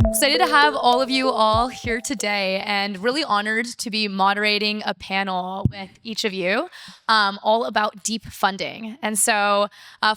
Excited to have all of you all here today and really honored to be moderating a panel with each of you all about deep funding. And so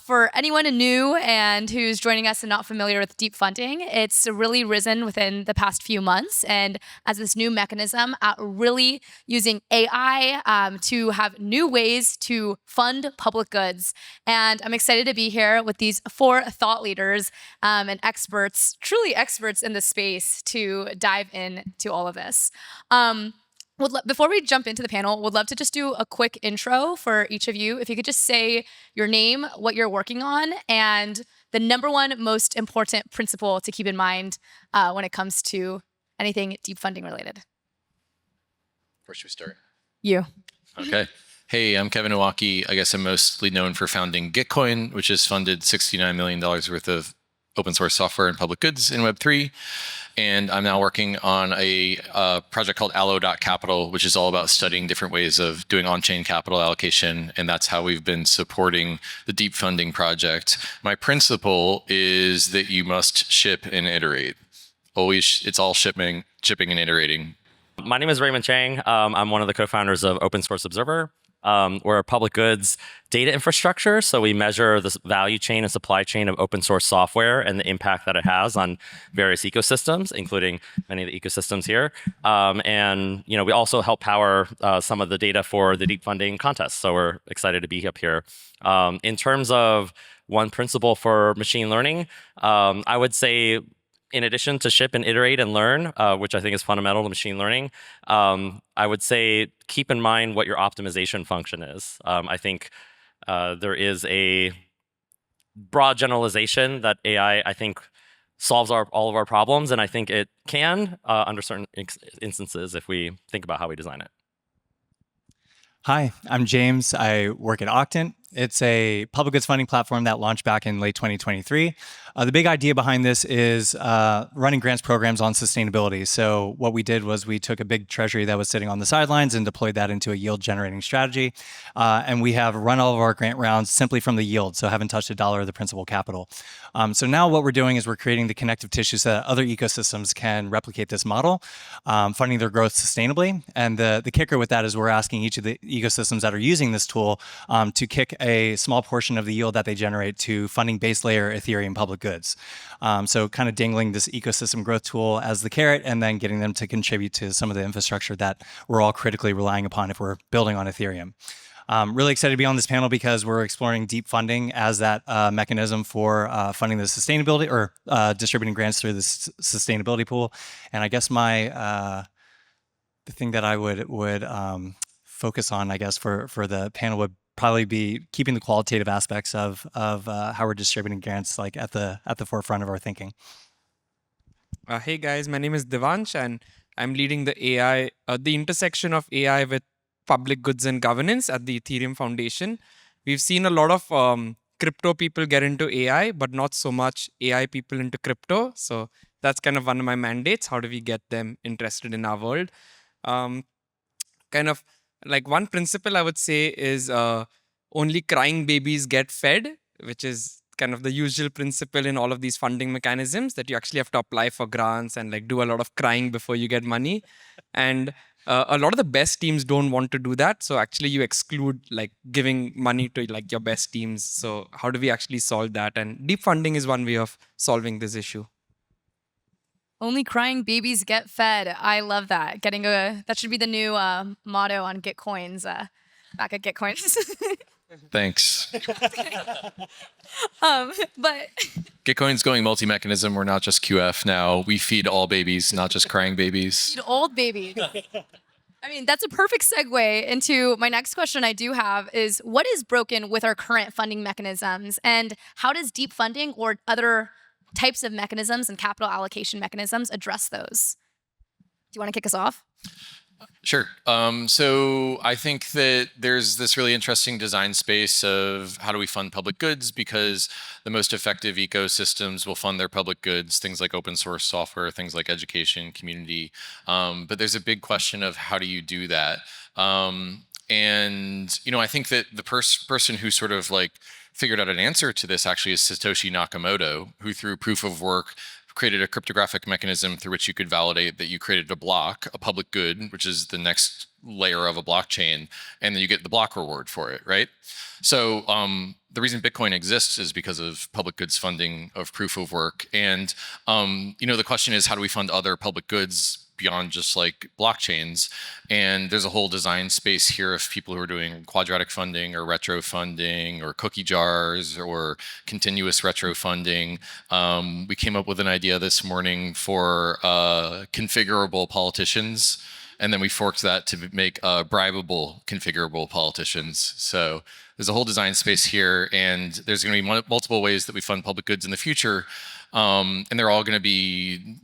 for anyone new and who's joining us and not familiar with deep funding, it's really risen within the past few months and as this new mechanism at really using AI to have new ways to fund public goods. And I'm excited to be here with these 4 thought leaders and experts, truly experts in the space to dive into all of this. Before we jump into the panel, would love to just do a quick intro for each of you. If you could just say your name, what you're working on, and the #1 most important principle to keep in mind when it comes to anything deep funding related. Where should we start? You. Okay. Hey, I'm Kevin Owocki. I guess I'm mostly known for founding Gitcoin, which has funded $69 million worth of open source software and public goods in Web3. And I'm now working on a project called Allo.capital, which is all about studying different ways of doing on-chain capital allocation. And that's how we've been supporting the deep funding project. My principle is that you must ship and iterate. Always, it's all shipping and iterating. My name is Raymond Cheng. I'm one of the co-founders of Open Source Observer. We're a public goods data infrastructure, so we measure the value chain and supply chain of open source software and the impact that it has on various ecosystems, including many of the ecosystems here. And we also help power some of the data for the deep funding contest. So we're excited to be up here. In terms of one principle for machine learning, I would say, in addition to ship and iterate and learn, which I think is fundamental to machine learning, I would say keep in mind what your optimization function is. I think there is a broad generalization that AI, I think, solves all of our problems, and I think it can under certain instances if we think about how we design it. Hi, I'm James. I work at Octant. It's a public goods funding platform that launched back in late 2023. The big idea behind this is running grants programs on sustainability. So what we did was we took a big treasury that was sitting on the sidelines and deployed that into a yield generating strategy. And we have run all of our grant rounds simply from the yield, so haven't touched $1 of the principal capital. So now what we're doing is we're creating the connective tissue so that other ecosystems can replicate this model, funding their growth sustainably. And the kicker with that is we're asking each of the ecosystems that are using this tool to kick a small portion of the yield that they generate to funding base layer Ethereum public goods. So kind of dangling this ecosystem growth tool as the carrot and then getting them to contribute to some of the infrastructure that we're all critically relying upon if we're building on Ethereum. Really excited to be on this panel because we're exploring deep funding as that mechanism for funding the sustainability or distributing grants through the sustainability pool. And I guess the thing that I would focus on, I guess, for the panel would probably be keeping the qualitative aspects of how we're distributing grants like at the forefront of our thinking. Hey guys, my name is Devansh, and I'm leading the intersection of AI with public goods and governance at the Ethereum Foundation. We've seen a lot of crypto people get into AI, but not so much AI people into crypto. So that's kind of one of my mandates. How do we get them interested in our world? Kind of like one principle I would say is only crying babies get fed, which is kind of the usual principle in all of these funding mechanisms, that you actually have to apply for grants and like do a lot of crying before you get money. And a lot of the best teams don't want to do that. So actually you exclude like giving money to like your best teams. So how do we actually solve that? And deep funding is one way of solving this issue. Only crying babies get fed. I love that. That should be the new motto on Gitcoins. Back at Gitcoins. Thanks. But Gitcoin's going multi-mechanism. We're not just QF now. We feed all babies, not just crying babies. feed old babies. I mean, that's a perfect segue into my next question I do have is what is broken with our current funding mechanisms and how does deep funding or other types of mechanisms and capital allocation mechanisms address those? Do you want to kick us off? Sure. So I think that there's this really interesting design space of how do we fund public goods, because the most effective ecosystems will fund their public goods, things like open source software, things like education, community. But there's a big question of how do you do that? And, I think that the person who sort of like figured out an answer to this actually is Satoshi Nakamoto, who through proof of work created a cryptographic mechanism through which you could validate that you created a block, a public good, which is the next layer of a blockchain, and then you get the block reward for it, right? So the reason Bitcoin exists is because of public goods funding of proof of work. And the question is, how do we fund other public goods beyond just like blockchains? And there's a whole design space here of people who are doing quadratic funding or retro funding or cookie jars or continuous retro funding. We came up with an idea this morning for configurable politicians, and then we forked that to make bribable configurable politicians. So there's a whole design space here, and there's going to be multiple ways that we fund public goods in the future. And they're all going to be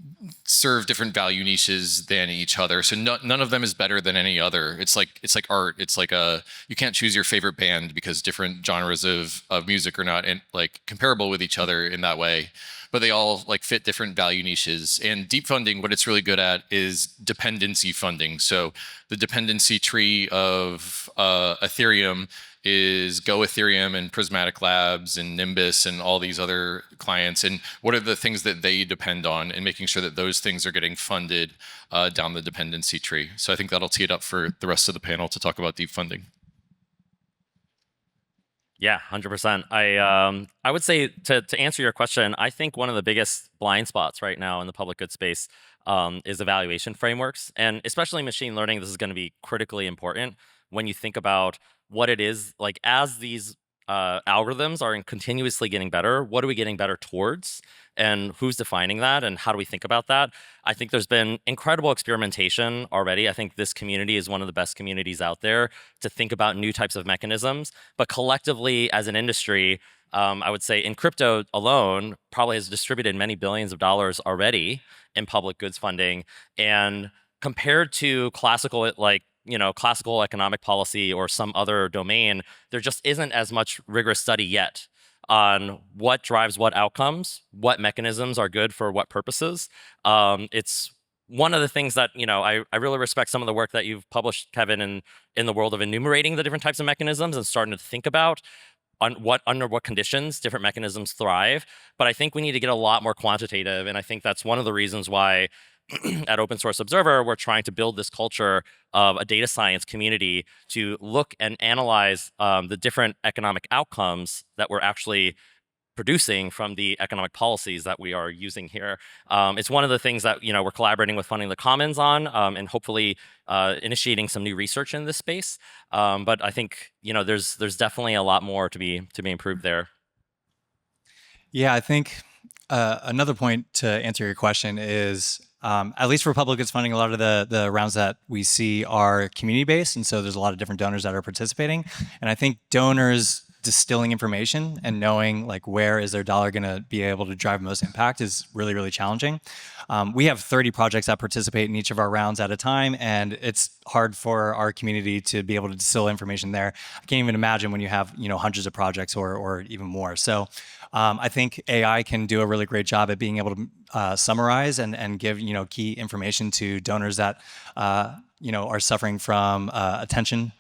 serve different value niches than each other. So none of them is better than any other. It's like art. It's like you can't choose your favorite band because different genres of music are not comparable with each other in that way. But they all fit different value niches. And deep funding, what it's really good at is dependency funding. So the dependency tree of Ethereum is Go Ethereum and Prismatic Labs and Nimbus and all these other clients, and what are the things that they depend on, and making sure that those things are getting funded down the dependency tree. So I think that'll tee it up for the rest of the panel to talk about deep funding. Yeah, 100%. I would say to answer your question, I think one of the biggest blind spots right now in the public good space is evaluation frameworks, and especially machine learning. This is going to be critically important when you think about what it is as these algorithms are continuously getting better. What are we getting better towards, and who's defining that, and how do we think about that? I think there's been incredible experimentation already. I think this community is one of the best communities out there to think about new types of mechanisms. But collectively, as an industry, I would say in crypto alone, probably has distributed many billions of dollars already in public goods funding. And compared to classical classical economic policy or some other domain, there just isn't as much rigorous study yet on what drives what outcomes, what mechanisms are good for what purposes. It's one of the things that I really respect some of the work that you've published, Kevin, in the world of enumerating the different types of mechanisms and starting to think about under what conditions different mechanisms thrive. But I think we need to get a lot more quantitative, and I think that's one of the reasons why at Open Source Observer, we're trying to build this culture of a data science community to look and analyze the different economic outcomes that we're actually producing from the economic policies that we are using here. It's one of the things that we're collaborating with Funding the Commons on, and hopefully initiating some new research in this space. But I think there's definitely a lot more to be improved there. Yeah, I think another point to answer your question is, at least for public goods funding, a lot of the rounds that we see are community-based, and so there's a lot of different donors that are participating. And I think donors distilling information and knowing where is their dollar going to be able to drive most impact is really, really challenging. We have 30 projects that participate in each of our rounds at a time, and it's hard for our community to be able to distill information there. I can't even imagine when you have hundreds of projects or even more. So I think AI can do a really great job at being able to summarize and give key information to donors that are suffering from attention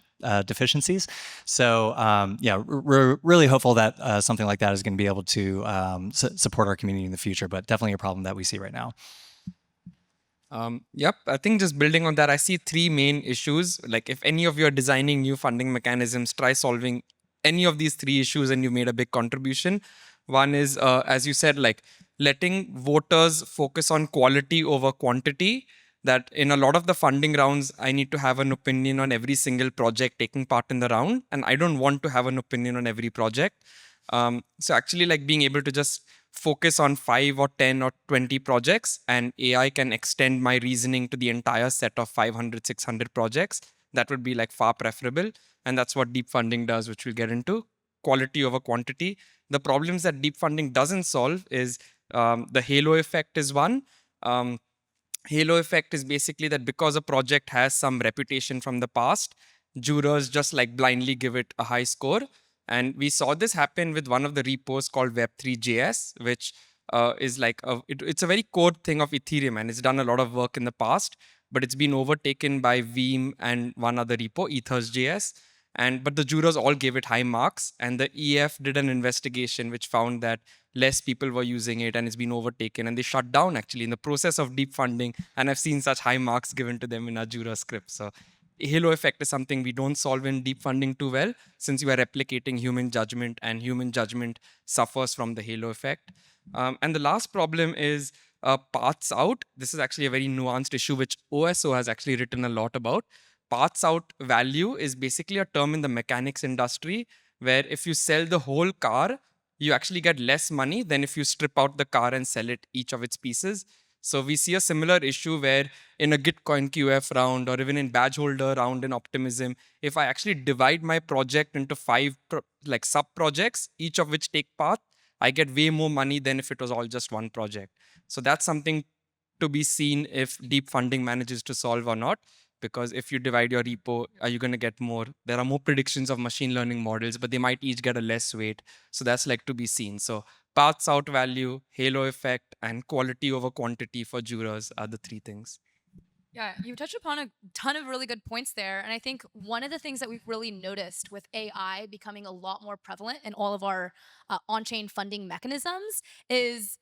deficiencies. So yeah, we're really hopeful that something like that is going to be able to support our community in the future, but definitely a problem that we see right now. Yep, I think just building on that, I see three main issues. If any of you are designing new funding mechanisms, try solving any of these three issues and you made a big contribution. One is, as you said, letting voters focus on quality over quantity. That in a lot of the funding rounds, I need to have an opinion on every single project taking part in the round, and I don't want to have an opinion on every project. So actually being able to just focus on 5 or 10 or 20 projects, and AI can extend my reasoning to the entire set of 500, 600 projects. That would be far preferable. And that's what deep funding does, which we'll get into. Quality over quantity. The problems that deep funding doesn't solve is the halo effect is one. Halo effect is basically that because a project has some reputation from the past, jurors just blindly give it a high score. And we saw this happen with one of the repos called Web3.js, which is it's a very core thing of Ethereum, and it's done a lot of work in the past, but it's been overtaken by Veeam and one other repo, Ethers.js. But the jurors all gave it high marks, and the EF did an investigation which found that less people were using it and it's been overtaken, and they shut down actually in the process of deep funding. And I've seen such high marks given to them in our juror script. So halo effect is something we don't solve in deep funding too well, since you are replicating human judgment, and human judgment suffers from the halo effect. And the last problem is paths out. This is actually a very nuanced issue which OSO has actually written a lot about. Paths out value is basically a term in the mechanics industry where if you sell the whole car, you actually get less money than if you strip out the car and sell it each of its pieces. So we see a similar issue where in a Gitcoin QF round or even in badge holder round in Optimism, if I actually divide my project into 5 sub projects, each of which take path, I get way more money than if it was all just one project. So that's something to be seen if deep funding manages to solve or not. Because if you divide your repo, are you going to get more? There are more predictions of machine learning models, but they might each get a less weight. So that's like to be seen. So paths out value, halo effect, and quality over quantity for jurors are the 3 things. Yeah, you touched upon a ton of really good points there. And I think one of the things that we've really noticed with AI becoming a lot more prevalent in all of our on-chain funding mechanisms is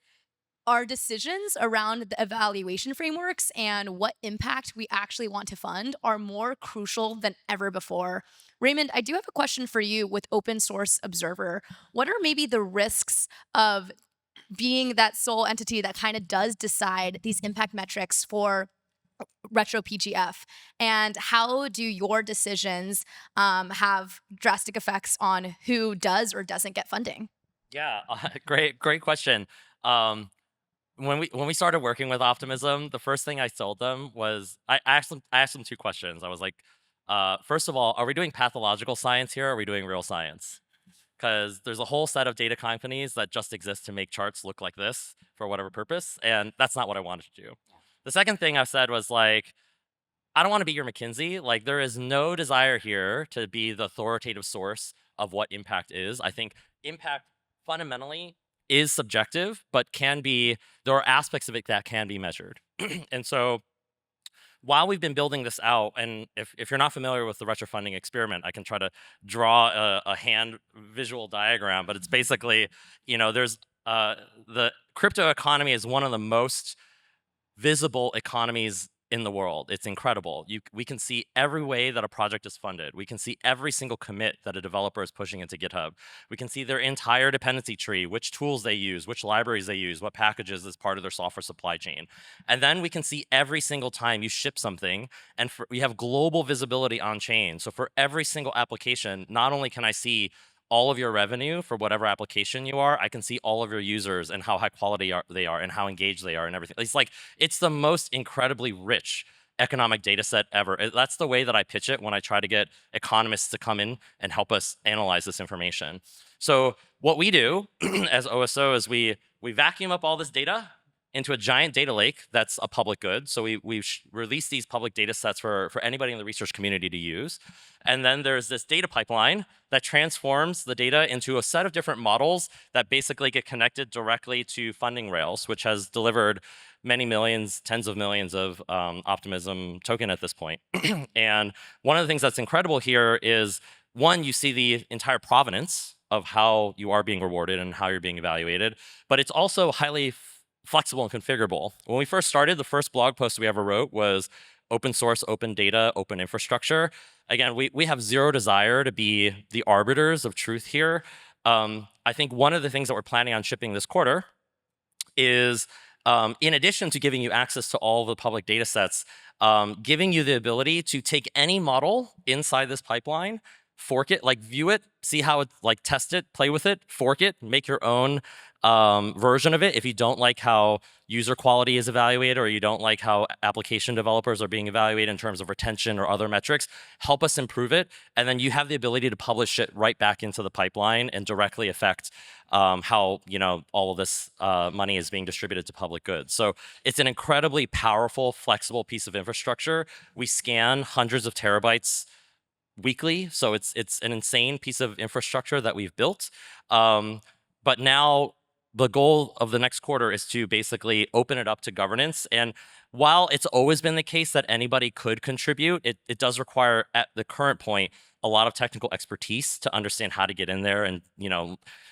our decisions around the evaluation frameworks and what impact we actually want to fund are more crucial than ever before. Raymond, I do have a question for you with open source observer. What are maybe the risks of being that sole entity that kind of does decide these impact metrics for retro PGF, and how do your decisions have drastic effects on who does or doesn't get funding? Yeah, great question. When we started working with Optimism, the first thing I told them was I asked them 2 questions. I was like, first of all, are we doing pathological science here? Or are we doing real science? Because there's a whole set of data companies that just exist to make charts look like this for whatever purpose, and that's not what I wanted to do. The second thing I said was like, I don't want to be your McKinsey. Like, there is no desire here to be the authoritative source of what impact is. I think impact fundamentally is subjective, but there are aspects of it that can be measured. And so while we've been building this out, and if you're not familiar with the retrofunding experiment, I can try to draw a hand visual diagram, but it's basically, there's the crypto economy is one of the most visible economies in the world. It's incredible. We can see every way that a project is funded. We can see every single commit that a developer is pushing into GitHub. We can see their entire dependency tree, which tools they use, which libraries they use, what packages as part of their software supply chain. And then we can see every single time you ship something, and we have global visibility on chain. So for every single application, not only can I see all of your revenue for whatever application you are, I can see all of your users and how high quality they are and how engaged they are and everything. It's the most incredibly rich economic data set ever. That's the way that I pitch it when I try to get economists to come in and help us analyze this information. So what we do as OSO is we vacuum up all this data into a giant data lake that's a public good. So we release these public data sets for anybody in the research community to use. And then there's this data pipeline that transforms the data into a set of different models that basically get connected directly to funding rails, which has delivered many millions, tens of millions of Optimism token at this point. And one of the things that's incredible here is, one, you see the entire provenance of how you are being rewarded and how you're being evaluated, but it's also highly flexible and configurable. When we first started, the first blog post we ever wrote was open source, open data, open infrastructure. Again, we have zero desire to be the arbiters of truth here. I think one of the things that we're planning on shipping this quarter is, in addition to giving you access to all the public data sets, giving you the ability to take any model inside this pipeline, fork it, view it, see how it, test it, play with it, fork it, make your own version of it. If you don't like how user quality is evaluated, or you don't like how application developers are being evaluated in terms of retention or other metrics, help us improve it. And then you have the ability to publish it right back into the pipeline and directly affect how all of this money is being distributed to public goods. So it's an incredibly powerful, flexible piece of infrastructure. We scan hundreds of terabytes weekly, so it's an insane piece of infrastructure that we've built. But now, the goal of the next quarter is to basically open it up to governance. And while it's always been the case that anybody could contribute, it does require, at the current point, a lot of technical expertise to understand how to get in there. And,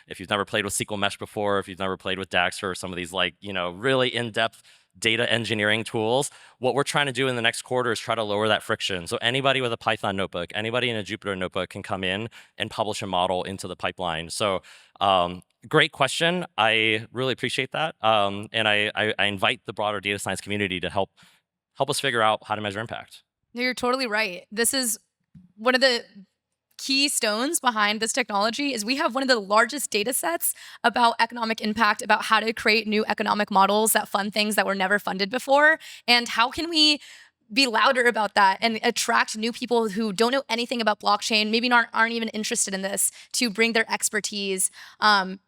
if you've never played with SQL Mesh before, if you've never played with DAX or some of these really in-depth data engineering tools, what we're trying to do in the next quarter is try to lower that friction. So anybody with a Python notebook, anybody in a Jupyter notebook can come in and publish a model into the pipeline. So great question. I really appreciate that. And I invite the broader data science community to help us figure out how to measure impact. No, you're totally right. This is one of the keystones behind this technology is we have one of the largest data sets about economic impact, about how to create new economic models that fund things that were never funded before. And how can we be louder about that and attract new people who don't know anything about blockchain, maybe aren't even interested in this, to bring their expertise and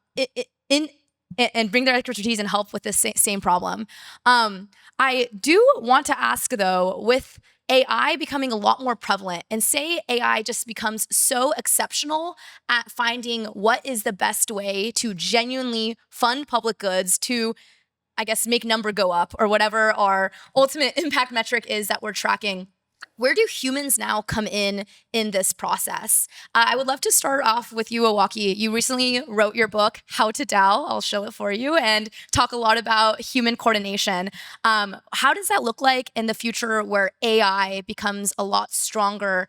bring their expertise and help with this same problem. I do want to ask, though, with AI becoming a lot more prevalent, and say AI just becomes so exceptional at finding what is the best way to genuinely fund public goods to, I guess, make number go up, or whatever our ultimate impact metric is that we're tracking. Where do humans now come in this process? I would love to start off with you, Owocki. You recently wrote your book, How to DAO. I'll show it for you, and talk a lot about human coordination. How does that look like in the future where AI becomes a lot stronger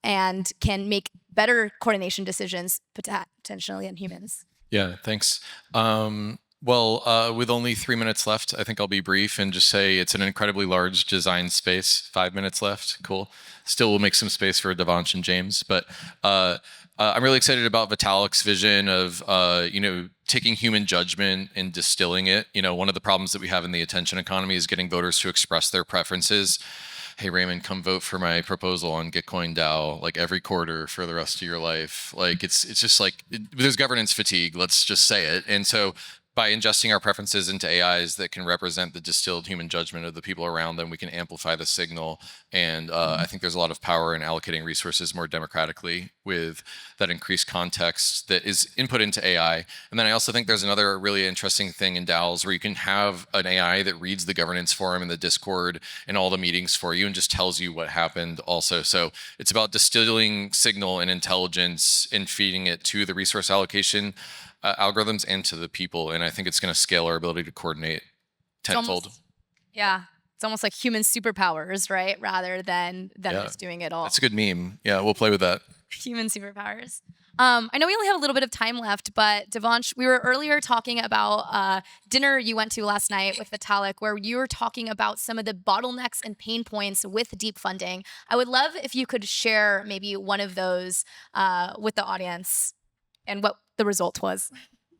and can make better coordination decisions potentially than humans? Yeah, thanks. Well, with only 3 minutes left, I think I'll be brief and just say it's an incredibly large design space. 5 minutes left, cool. Still will make some space for Devansh and James, but I'm really excited about Vitalik's vision of taking human judgment and distilling it. One of the problems that we have in the attention economy is getting voters to express their preferences. Hey, Raymond, come vote for my proposal on Gitcoin DAO, like every quarter for the rest of your life. Like it's just like there's governance fatigue. Let's just say it. And so by ingesting our preferences into AIs that can represent the distilled human judgment of the people around them, we can amplify the signal. And I think there's a lot of power in allocating resources more democratically with that increased context that is input into AI. And then I also think there's another really interesting thing in DAOs where you can have an AI that reads the governance forum in the Discord and all the meetings for you and just tells you what happened also. So it's about distilling signal and intelligence and feeding it to the resource allocation algorithms and to the people. And I think it's going to scale our ability to coordinate tenfold. It's almost like human superpowers, right? Rather than just doing it all. That's a good meme. Yeah, we'll play with that. Human superpowers. I know we only have a little bit of time left, but Devansh, we were earlier talking about dinner you went to last night with Vitalik, where you were talking about some of the bottlenecks and pain points with deep funding. I would love if you could share maybe one of those with the audience and what the result was.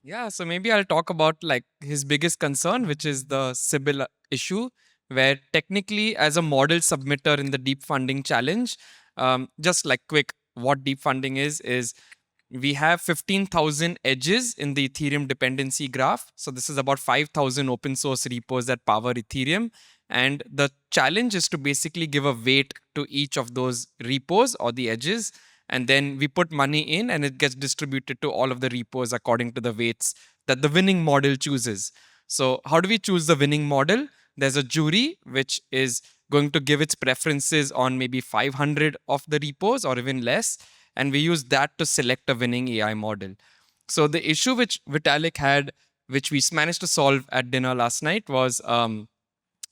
Yeah, so maybe I'll talk about like his biggest concern, which is the Sybil issue, where technically as a model submitter in the deep funding challenge, just like quick, what deep funding is we have 15,000 edges in the Ethereum dependency graph. So this is about 5,000 open source repos that power Ethereum. And the challenge is to basically give a weight to each of those repos or the edges. And then we put money in and it gets distributed to all of the repos according to the weights that the winning model chooses. So how do we choose the winning model? There's a jury which is going to give its preferences on maybe 500 of the repos or even less. And we use that to select a winning AI model. So the issue which Vitalik had, which we managed to solve at dinner last night, was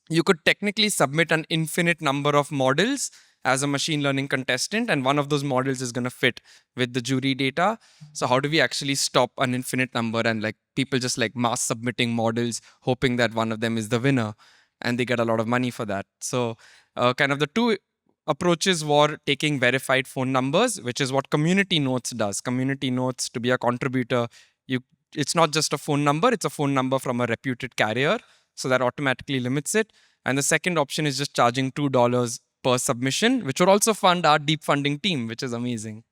you could technically submit an infinite number of models as a machine learning contestant, and one of those models is going to fit with the jury data. So how do we actually stop an infinite number and like people just like mass submitting models, hoping that one of them is the winner, and they get a lot of money for that? So kind of the two approaches were taking verified phone numbers, which is what Community Notes does. Community Notes, to be a contributor, it's not just a phone number, it's a phone number from a reputed carrier. So that automatically limits it. And the second option is just charging $2 per submission, which would also fund our deep funding team, which is amazing.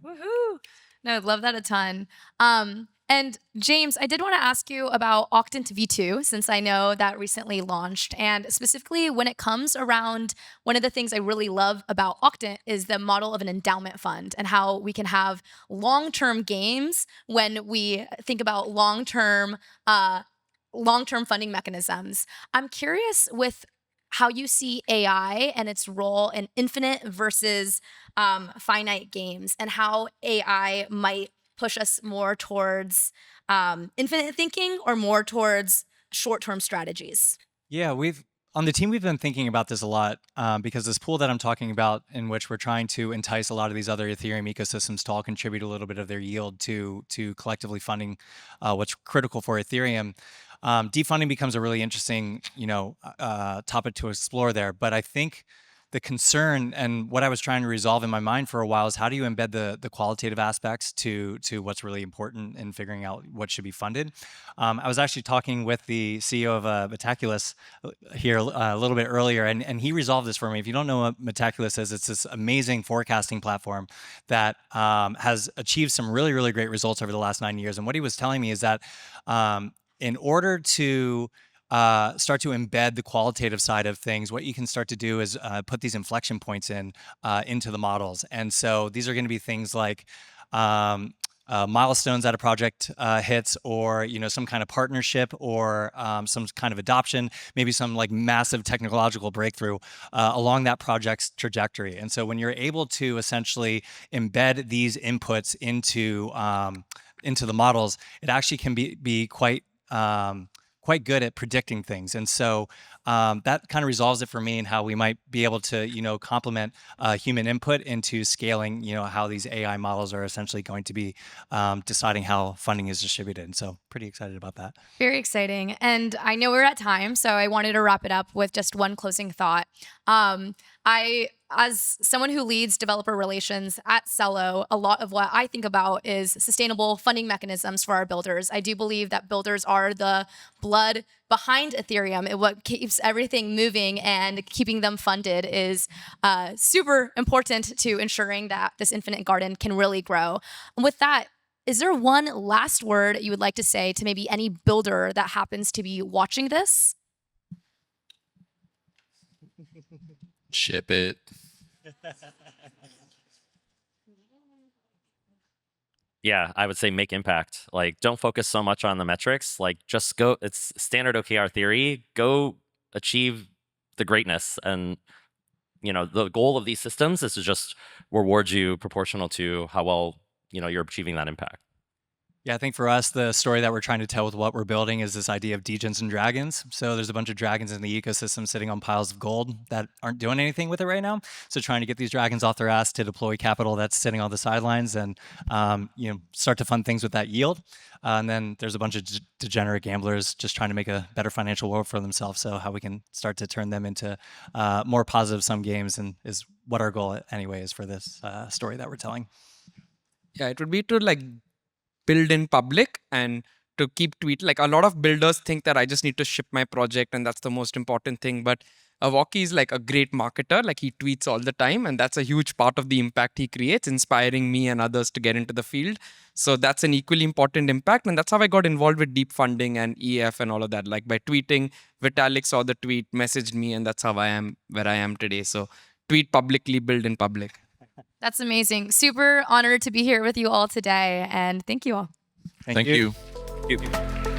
Woohoo! No, love that a ton. And And James, I did want to ask you about Octant V2, since I know that recently launched. And specifically when it comes around, one of the things I really love about Octant is the model of an endowment fund and how we can have long-term gains when we think about long-term funding mechanisms. I'm curious with how you see AI and its role in infinite versus finite games, and how AI might push us more towards infinite thinking or more towards short-term strategies. Yeah, on the team, we've been thinking about this a lot because this pool that I'm talking about, in which we're trying to entice a lot of these other Ethereum ecosystems to all contribute a little bit of their yield to collectively funding what's critical for Ethereum. Defunding becomes a really interesting, topic to explore there. But I think the concern and what I was trying to resolve in my mind for a while is how do you embed the qualitative aspects to what's really important in figuring out what should be funded. I was actually talking with the CEO of Metaculus here a little bit earlier, and he resolved this for me. If you don't know what Metaculus is, it's this amazing forecasting platform that has achieved some really, really great results over the last 9 years. And what he was telling me is that in order to start to embed the qualitative side of things, what you can start to do is put these inflection points into the models. And so these are going to be things like milestones that a project hits, or some kind of partnership, or some kind of adoption, maybe some like massive technological breakthrough along that project's trajectory. And so when you're able to essentially embed these inputs into the models, it actually can be quite good at predicting things. And so that kind of resolves it for me, and how we might be able to, complement human input into scaling, how these AI models are essentially going to be deciding how funding is distributed. And so pretty excited about that. Very exciting. And I know we're at time, so I wanted to wrap it up with just one closing thought. As someone who leads developer relations at Celo, a lot of what I think about is sustainable funding mechanisms for our builders. I do believe that builders are the blood behind Ethereum. What keeps everything moving and keeping them funded is super important to ensuring that this infinite garden can really grow. And with that, is there one last word you would like to say to maybe any builder that happens to be watching this? Ship it. Yeah, I would say make impact. Like, don't focus so much on the metrics. Like, just go. It's standard OKR theory. Go achieve the greatness. And the goal of these systems is to just reward you proportional to how well you're achieving that impact. Yeah, I think for us, the story that we're trying to tell with what we're building is this idea of degens and dragons. So there's a bunch of dragons in the ecosystem sitting on piles of gold that aren't doing anything with it right now. So trying to get these dragons off their ass to deploy capital that's sitting on the sidelines and start to fund things with that yield. And then there's a bunch of degenerate gamblers just trying to make a better financial world for themselves. So how we can start to turn them into more positive sum games, and is what our goal anyway is for this story that we're telling. Yeah, it would be to build in public and to keep tweet. Like, a lot of builders think that I just need to ship my project and that's the most important thing. But Owocki is like a great marketer. Like, he tweets all the time, and that's a huge part of the impact he creates, inspiring me and others to get into the field. So that's an equally important impact. And that's how I got involved with deep funding and EF and all of that. Like, by tweeting, Vitalik saw the tweet, messaged me, and that's how I am where I am today. So tweet publicly, build in public. That's amazing. Super honored to be here with you all today, and thank you all. Thank you. Thank you.